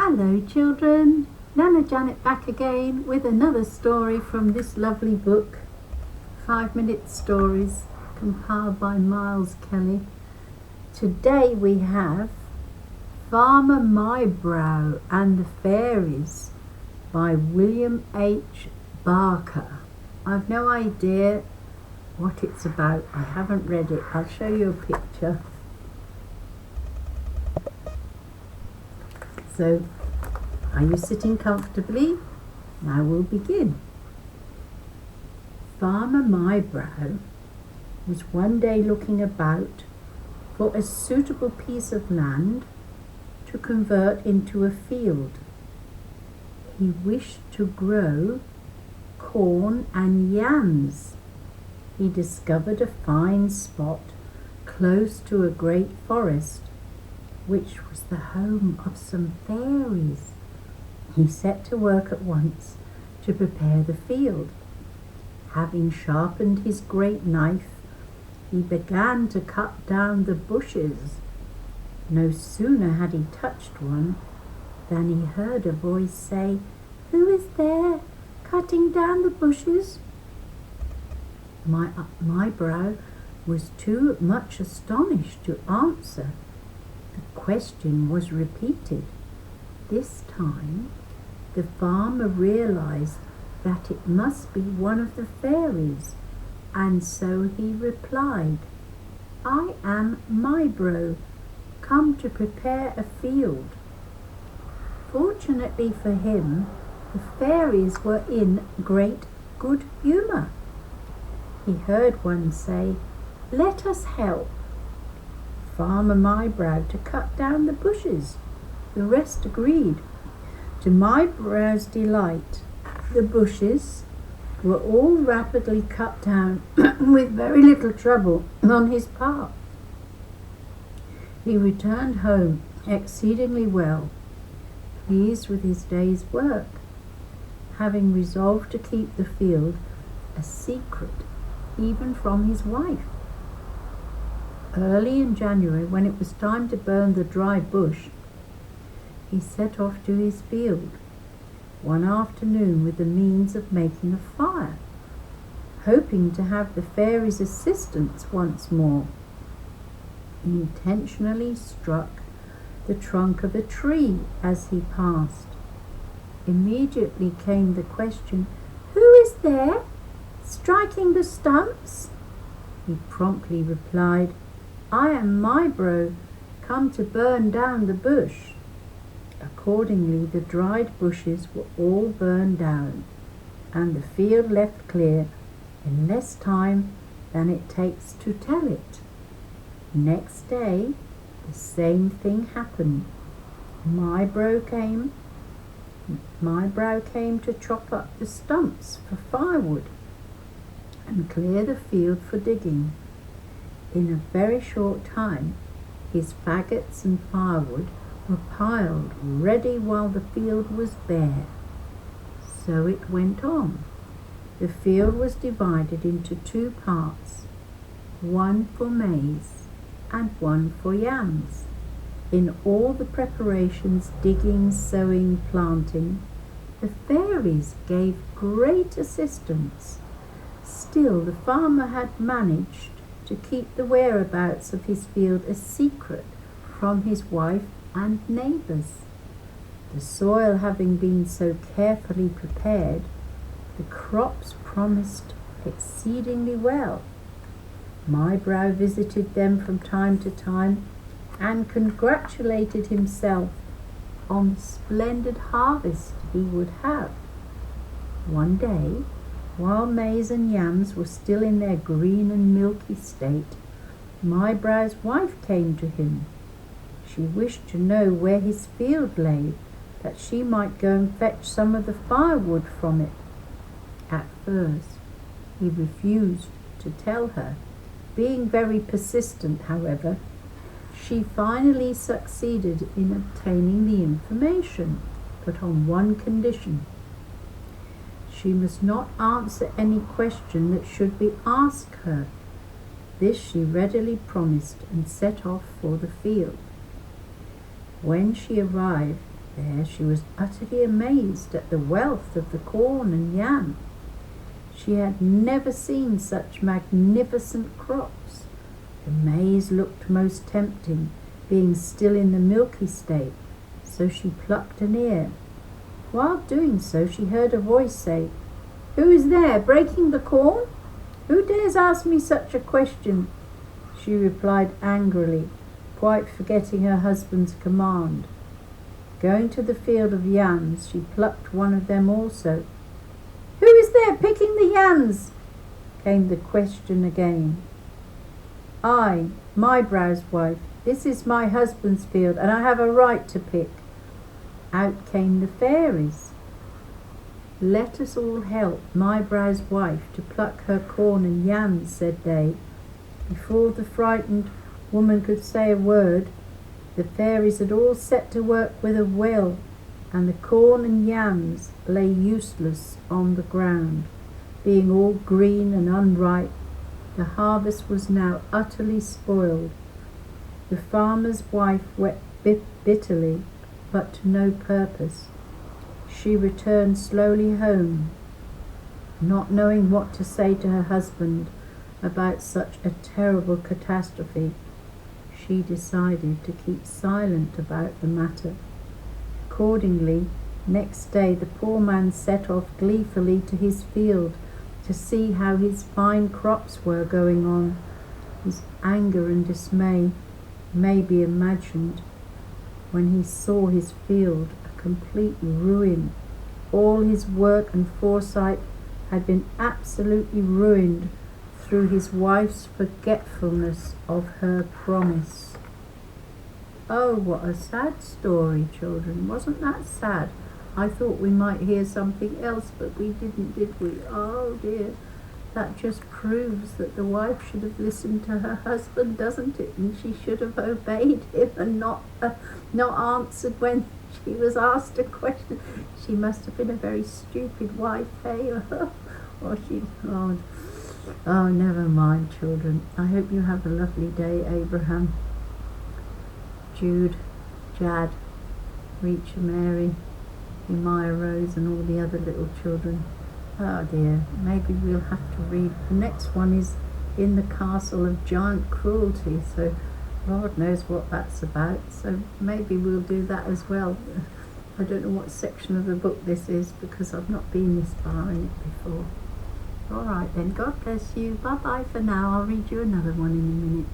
Hello children, Nana Janet back again with another story from this lovely book, 5-minute stories compiled by Miles Kelly. Today we have Farmer MyBrow and the Fairies by William H. Barker. I've no idea what it's about. I haven't read it. I'll show you a picture. So, are you sitting comfortably? Now we'll begin. Farmer MyBrow was one day looking about for a suitable piece of land to convert into a field. He wished to grow corn and yams. He discovered a fine spot close to a great forest, which was the home of some fairies. He set to work at once to prepare the field. Having sharpened his great knife, he began to cut down the bushes. No sooner had he touched one than he heard a voice say, "Who is there, cutting down the bushes?" MyBrow was too much astonished to answer. The question was repeated. This time, the farmer realized that it must be one of the fairies, and so he replied, "I am MyBrow, come to prepare a field." Fortunately for him, the fairies were in great good humor. He heard one say, "Let us help Farmer MyBrow to cut down the bushes." The rest agreed. To MyBrow's delight, the bushes were all rapidly cut down with very little trouble on his part. He returned home exceedingly well, pleased with his day's work, having resolved to keep the field a secret even from his wife. Early in January, when it was time to burn the dry bush, he set off to his field one afternoon with the means of making a fire, hoping to have the fairies' assistance once more. He intentionally struck the trunk of a tree as he passed. Immediately came the question, "Who is there, striking the stumps?" He promptly replied, "I am MyBrow, come to burn down the bush." Accordingly, the dried bushes were all burned down, and the field left clear in less time than it takes to tell it. Next day, the same thing happened. MyBrow came to chop up the stumps for firewood and clear the field for digging. In a very short time, his faggots and firewood were piled ready while the field was bare. So it went on. The field was divided into 2 parts, one for maize and one for yams. In all the preparations, digging, sowing, planting, the fairies gave great assistance. Still, the farmer had managed to keep the whereabouts of his field a secret from his wife and neighbours. The soil having been so carefully prepared, the crops promised exceedingly well. MyBrow visited them from time to time and congratulated himself on the splendid harvest he would have. One day, while maize and yams were still in their green and milky state, MyBrow's wife came to him. She wished to know where his field lay, that she might go and fetch some of the firewood from it. At first, he refused to tell her. Being very persistent, however, she finally succeeded in obtaining the information, but on one condition. She must not answer any question that should be asked her. This she readily promised and set off for the field. When she arrived, There she was utterly amazed at the wealth of the corn and yam. She had never seen such magnificent crops. The maize looked most tempting, being still in the milky state, so she plucked an ear. While doing so, she heard a voice say, "Who is there, breaking the corn? Who dares ask me such a question?" She replied angrily, quite forgetting her husband's command. Going to the field of yams, she plucked one of them also. "Who is there picking the yams?" came the question again. "I, MyBrow's wife. This is my husband's field, and I have a right to pick." Out came the fairies. "Let us all help MyBrow's wife to pluck her corn and yams," said they. Before the frightened woman could say a word, the fairies had all set to work with a will, and the corn and yams lay useless on the ground, being all green and unripe. The harvest was now utterly spoiled. The farmer's wife wept bitterly, but to no purpose. She returned slowly home, not knowing what to say to her husband about such a terrible catastrophe. She decided to keep silent about the matter. Accordingly, next day the poor man set off gleefully to his field to see how his fine crops were going on. His anger and dismay may be imagined when he saw his field a complete ruin. All his work and foresight had been absolutely ruined through his wife's forgetfulness of her promise. Oh, what a sad story, children. Wasn't that sad? I thought we might hear something else, but we didn't, did we? Oh dear. That just proves that the wife should have listened to her husband, doesn't it? And she should have obeyed him and not answered when she was asked a question. She must have been a very stupid wife, eh? Or she, oh, never mind, children. I hope you have a lovely day, Abraham, Jude, Jad, Reacher, Mary, Emiah, Rose, and all the other little children. Oh dear, maybe we'll have to read. The next one is In the Castle of Giant Cruelty, so Lord knows what that's about. So maybe we'll do that as well. I don't know what section of the book this is because I've not been this far in it before. All right then, God bless you. Bye bye for now. I'll read you another one in a minute.